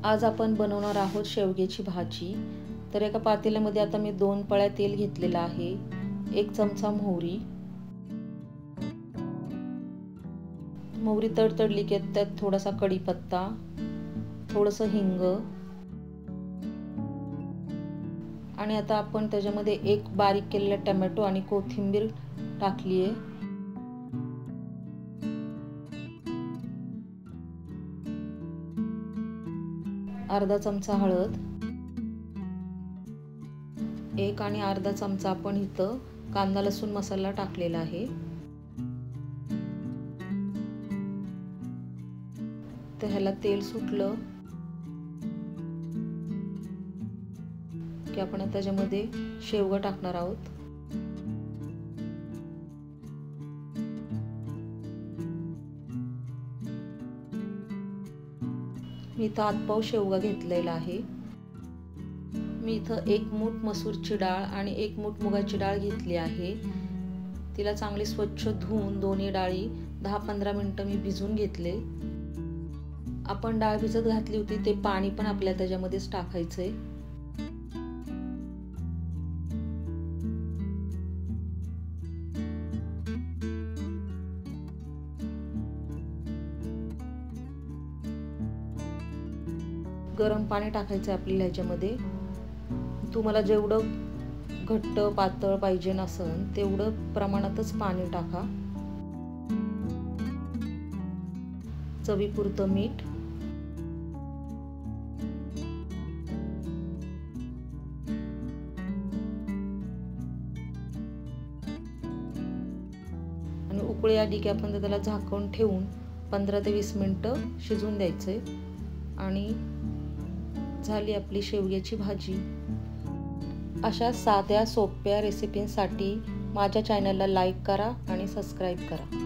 आज आपण बनवणार आहोत शेवग्याची भाजी। तर एका पातेल्यामध्ये आता मी 2 पळ्या तेल घेतलेलं आहे, 1 चमचा मोहरी तडतडली की त्यात थोडासा कढीपत्ता, थोडंसं हिंग आणि आता आपण त्याच्यामध्ये 1 बारीक केलेला टोमॅटो आणि कोथिंबीर टाकली आहे। अर्धा चमचा हळद, 1 आणि अर्धा चमचा आपण इथं कांदा लसूण मसाला टाकलेला आहे। तर ह्याला तेल सुटलं की आपण त्याच्यामध्ये शेवगा टाकणार आहोत। मी इथं हातपाव शेवगा घेतलेला आहे। मी इथं 1 मूठ मसूरची डाळ आणि 1 मूठ मुगाची डाळ घेतली आहे। तिला चांगली स्वच्छ धुवून दोन्ही डाळी 10-15 मिनिटं मी भिजवून घेतले। आपण डाळ भिजत घातली होती ते पाणी पण आपल्याला त्याच्यामध्येच टाकायचंय। गरम पाणी टाकायचं आपल्याला ह्याच्यामध्ये। तुम्हाला जेवढं घट्ट पातळ पाहिजे नसेल तेवढं प्रमाणातच पाणी टाका। चवीपुरतं मीठ, आणि उकळी आली की आपण त्याला झाकून ठेवून 15 ते 20 मिनिटं शिजवून द्यायचंय। आणि झाली आपली शेवग्याची भाजी। अशा साध्या सोप्या रेसिपींसाठी माझ्या चॅनलला लाईक करा आणि सबस्क्राईब करा।